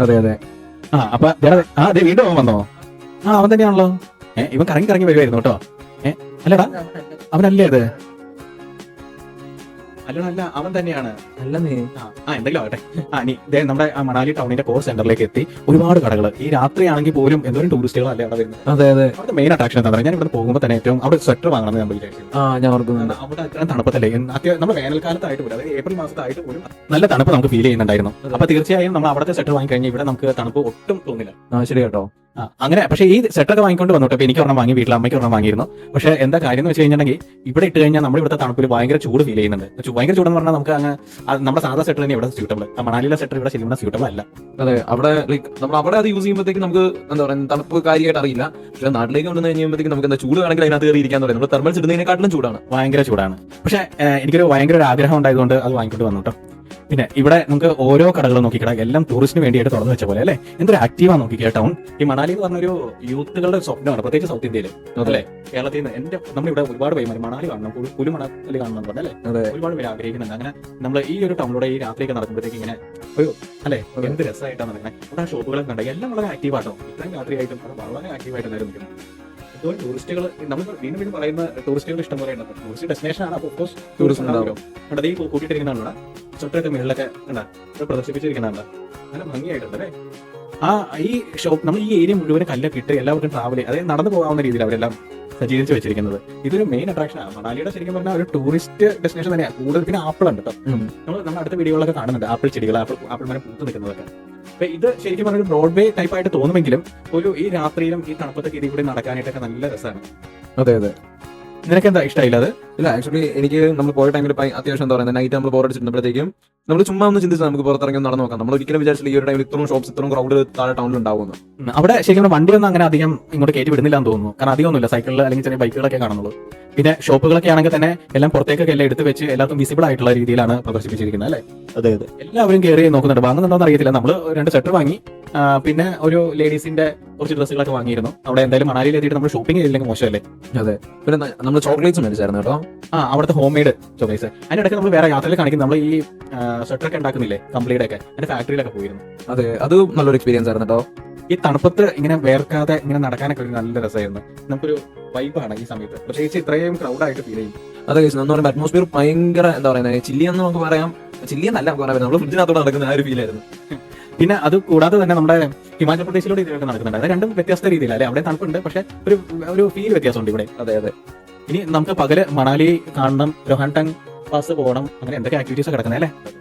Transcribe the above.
അതെ അതെ. അപ്പൊ അതെ വീണ്ടും അവൻ വന്നോ? അവൻ തന്നെയാണല്ലോ. ഇവൻ കറങ്ങി കറങ്ങി വരുമായിരുന്നു കേട്ടോ. അല്ലടാ അവനല്ലേ അത്? അല്ല അവൻ തന്നെയാണ്. അല്ലെന്നേ. എന്തെങ്കിലും ആവട്ടെ. നീ നമ്മുടെ മണാലി ടൗണിന്റെ കോർ സെന്ററിലേക്ക് എത്തി. ഒരുപാട് കടകൾ ഈ രാത്രിയാണെങ്കിൽ പോലും എന്തോരം ടൂറിസ്റ്റുകളല്ലേ അവിടെ വരുന്നത്. അതെ അതെ. അവിടെ മെയിൻ അട്രാക്ഷൻ എന്താ പറയുക, ഞാൻ ഇവിടെ പോകുമ്പോൾ തന്നെ ഏറ്റവും അവിടെ സ്വെറ്റർ വാങ്ങണമെന്ന് ഞാൻ വിചാരിച്ചു. ഞാൻ ഓർക്കുന്നുണ്ട്. അവിടെ അത്രയും തണുപ്പത്തല്ലേ, നമ്മൾ വേനൽക്കാലത്തായിട്ട് പോലും അതായത് ഏപ്രിൽ മാസത്തായിട്ട് പോലും നല്ല തണുപ്പ് നമുക്ക് ഫീൽ ചെയ്യുന്നുണ്ടായിരുന്നു. അപ്പൊ തീർച്ചയായും നമ്മൾ അവിടുത്തെ സ്വെറ്റർ വാങ്ങിക്കഴിഞ്ഞാൽ ഇവിടെ നമുക്ക് തണുപ്പ് ഒട്ടും തോന്നില്ല. ശരി കേട്ടോ. അങ്ങനെ പക്ഷേ ഈ സെറ്റൊക്കെ വാങ്ങിക്കൊണ്ട് വന്നോട്ടെ. അപ്പൊ എനിക്ക് ഒരെണ്ണം വാങ്ങി, വീട്ടിൽ അമ്മയ്ക്ക് ഒരെണ്ണം വാങ്ങിയിരുന്നു. പക്ഷേ എന്താ കാര്യം എന്ന് വെച്ച് കഴിഞ്ഞിട്ടുണ്ടെങ്കിൽ ഇവിടെ ഇട്ട് കഴിഞ്ഞാൽ നമ്മൾ ഇവിടുത്തെ തണുപ്പിൽ ഭയങ്കര ചൂട് ഫീൽ ചെയ്യുന്നുണ്ട്. ഭയങ്കര ചൂടെന്ന് പറഞ്ഞാൽ നമുക്ക് നമ്മുടെ സാധാ സെറ്റർ തന്നെ ഇവിടെ സ്യൂട്ടബിൾ. മണാലിയിലെ സെറ്റർ ഇവിടെ ശരിക്കും സ്യൂട്ടബിൾ അല്ല. അതെ, അവിടെ നമ്മൾ അവിടെ അത് യൂസ് ചെയ്യുമ്പോഴത്തേക്ക് നമുക്ക് എന്താ പറയുക, തണുപ്പ് കാര്യമായിട്ട് അറിയില്ല. പക്ഷേ നാട്ടിലേക്ക് വന്നു കഴിയുമ്പോഴത്തേക്ക് നമുക്ക് എന്താ ചൂട് വേണമെങ്കിൽ അതിനകത്ത് കയറി ഇരിക്കാൻ പറയുന്നത്. നമ്മൾ തെർമൽസ് ഇടുന്നതിനെക്കാട്ടിലും ചൂടാണ്, ഭയങ്കര ചൂടാണ്. പക്ഷേ എനിക്കൊരു ഭയങ്കര ഒരു ആഗ്രഹം ഉണ്ടായതുകൊണ്ട് അത് വാങ്ങിക്കൊണ്ട് വന്നു കേട്ടോ. പിന്നെ ഇവിടെ നമുക്ക് ഓരോ കടകളും നോക്കിക്കട എല്ലാം ടൂറിസ്റ്റിന് വേണ്ടിയിട്ട് തുറന്നു വെച്ച പോലെ അല്ലേ. എന്തൊരു ആക്റ്റീവാ നോക്കിക്കുക ടൗൺ. ഈ മണാലി എന്ന് പറഞ്ഞൊരു യൂത്തുകളുടെ സ്വപ്നമാണ്, പ്രത്യേകിച്ച് സൗത്ത് ഇന്ത്യയിൽ. അല്ലേ, കേരളത്തിൽ നിന്ന് നമ്മളിവിടെ ഒരുപാട് പേര് മണാലി കാണണം, പുലി മണാലി കാണണം എന്ന് പറഞ്ഞല്ലേ ഒരുപാട് പേര് ആഗ്രഹിക്കുന്നുണ്ട്. അങ്ങനെ നമ്മൾ ഈ ഒരു ടൗണിലൂടെ ഈ രാത്രിയൊക്കെ നടക്കുമ്പോഴത്തേക്ക് ഇങ്ങനെ അല്ലേ എന്ത് രസമായിട്ടാണ് നടക്കുന്നത്. അവിടെ ആ ഷോപ്പുകളൊക്കെ ഉണ്ട്, എല്ലാം വളരെ ആക്റ്റീവാട്ടോ. ഇത്രയും രാത്രിയായിട്ടും അത് വളരെ ആക്റ്റീവായിട്ട് എല്ലാവരും നിൽക്കുന്നത്. ഇതുപോലെ ടൂറിസ്റ്റുകൾ നമ്മൾ വീണ്ടും വീണ്ടും പറയുന്ന ടൂറിസ്റ്റുകൾ ഇഷ്ടം പോലെ ഉണ്ട്. ടൂറിസ്റ്റ് ഡെസ്റ്റിനേഷൻ ആണ്, അപ്പോൾ ഓഫ്കോഴ്സ് ടൂറിസ്റ്റ് ഉണ്ടാവുമല്ലോ. അവിടെ ഈ കൂട്ടിയിട്ടിരിക്കുന്നതാണ് ചുറ്റൊക്കെ മുകളിലൊക്കെ പ്രദർശിപ്പിച്ചിരിക്കുന്നതാണ്. നല്ല ഭംഗിയായിട്ടുണ്ട് അല്ലേ. ഈ ഷോപ്പ് നമ്മൾ ഈ ഏരിയ മുഴുവൻ കല്ലൊക്കെ ഇട്ട് എല്ലാവർക്കും ട്രാവൽ അതായത് നടന്നു പോകാവുന്ന രീതിയിൽ അവരെല്ലാം സജ്ജീകരിച്ച് വെച്ചിരിക്കുന്നത്. ഇതൊരു മെയിൻ അട്രാക്ഷൻ ആണ് മണാലിയുടെ. ശരിക്കും പറഞ്ഞാൽ ഒരു ടൂറിസ്റ്റ് ഡെസ്റ്റിനേഷൻ തന്നെയാണ്. കൂടുതൽ പിന്നെ ആപ്പിൾ ഉണ്ട് കേട്ടോ. നമ്മൾ അടുത്ത വീഡിയോകളൊക്കെ കാണുന്നുണ്ട് ആപ്പിൾ ചെടികൾ, ആപ്പിൾ മരം പൂത്ത് നിൽക്കുന്നതൊക്കെ. അപ്പൊ ഇത് ശരിക്കും പറഞ്ഞ ഒരു ബ്രോഡ്വേ ടൈപ്പ് ആയിട്ട് തോന്നുമെങ്കിലും ഈ രാത്രിയിലും ഈ തണുപ്പത്തെ ഇതിൽ കൂടി നടക്കാനായിട്ടൊക്കെ നല്ല രസമാണ്. അതെ അതെ. നിനക്ക് എന്താ ഇഷ്ടമായില്ല അത്? ഇല്ല, ആക്ച്വലി എനിക്ക് നമ്മൾ പോയ ടൈമിൽ അത്യാവശ്യം എന്താ പറയുന്നത്, നൈറ്റ് നമ്മൾ ബോറടിച്ചിട്ടുമ്പോഴത്തേക്കും നമ്മൾ ചുമ്മാ ഒന്ന് ചിന്തിച്ച് നമുക്ക് പുറത്തിറങ്ങി നടന്നു നോക്കാം. നമ്മൾ ഒരിക്കലും വിചാരിച്ചില്ല ഈ ഒരു ടൈമിൽ ഇത്രയും ഷോപ്സ് ഇത്രയും ക്രൗഡ് താഴെ ടൗണിൽ ഉണ്ടാവുന്നു. അവിടെ ശരിക്കും വണ്ടിയൊന്നും അങ്ങനെ അധികം ഇങ്ങോട്ട് കയറ്റി വിടുന്നില്ല എന്ന് തോന്നുന്നു. കാരണം അധികമൊന്നുമില്ല, സൈക്കിളിൽ അല്ലെങ്കിൽ ചെറിയ ബൈക്കുകളൊക്കെ കാണുന്നുള്ളൂ. പിന്നെ ഷോപ്പുകളൊക്കെ ആണെങ്കിൽ തന്നെ എല്ലാം പുറത്തേക്കൊക്കെ എല്ലാം എടുത്ത് വെച്ച് എല്ലാവർക്കും വിസിബിൾ ആയിട്ടുള്ള രീതിയിലാണ് പ്രദർശിപ്പിച്ചിരിക്കുന്നത് അല്ലേ. അതെ അതെ. എല്ലാവരും കയറി നോക്കുന്നുണ്ട്. വാങ്ങുന്നുണ്ടോന്ന് അറിയത്തില്ല. നമ്മൾ 2 സെറ്റർ വാങ്ങി, പിന്നെ ഒരു ലേഡീസിന്റെ കുറച്ച് ഡ്രസ്സുകളൊക്കെ വാങ്ങിയിരുന്നു. അവിടെ എന്തായാലും മണാലിയിൽ എത്തിയിട്ട് നമ്മൾ ഷോപ്പിംഗ് ചെയ്തില്ലെങ്കിൽ മോശമല്ലേ. അതെ. പിന്നെ നമ്മൾ ചോക്ലേറ്റ്സ് മേടിച്ചായിരുന്നു കേട്ടോ. അവിടുത്തെ ഹോം മെയ്ഡ് ചോക്ലേറ്റ്സ്. അതിനിടയ്ക്ക് നമ്മൾ വേറെ യാത്രയിൽ കാണിക്കുന്നത് നമ്മൾ ഈ സ്വെറ്ററൊക്കെ ഉണ്ടാക്കുന്നില്ലേ കംപ്ലീറ്റ് ഒക്കെ, അതിന്റെ ഫാക്ടറിയിലൊക്കെ പോയിരുന്നു. അതെ, അത് നല്ലൊരു എക്സ്പീരിയൻസ് ആയിരുന്നു കേട്ടോ. ഈ തണുപ്പത്ത് ഇങ്ങനെ വേർക്കാതെ ഇങ്ങനെ നടക്കാനൊക്കെ ഒരു നല്ല രസമായിരുന്നു. നമുക്കൊരു വൈബാണ് ഈ സമയത്ത്, പ്രത്യേകിച്ച് ഇത്രയും ക്രൗഡായിട്ട് ഫീൽ ചെയ്യും. അതെ, എന്ന് പറയുമ്പോൾ അറ്റ്മോസ്ഫിയർ ഭയങ്കര എന്താ പറയുന്നത്, ചില്ലിയെന്ന് നമുക്ക് പറയാം. ചില്ലിയെന്നല്ല നമുക്ക് പറയാം, നമ്മൾ ഫ്രിഡ്ജിനകത്തോടെ നടക്കുന്ന ആ ഒരു ഫീൽ ആയിരുന്നു. പിന്നെ അത് കൂടാതെ തന്നെ നമ്മുടെ ഹിമാചൽ പ്രദേശിലൂടെ ഇതിലൊക്കെ നടക്കുന്നുണ്ട്. അത് രണ്ടും വ്യത്യസ്ത രീതിയിലല്ലേ. അവിടെ തണുപ്പുണ്ട്, പക്ഷെ ഒരു ഫീൽ വ്യത്യാസമുണ്ട് ഇവിടെ. അതെ അതെ. ഇനി നമുക്ക് പകല് മണാലി കാണണം, രോഹ്താങ് പാസ് പോകണം, അങ്ങനെ എന്തൊക്കെ ആക്ടിവിറ്റീസ് കിടക്കുന്നത് അല്ലേ.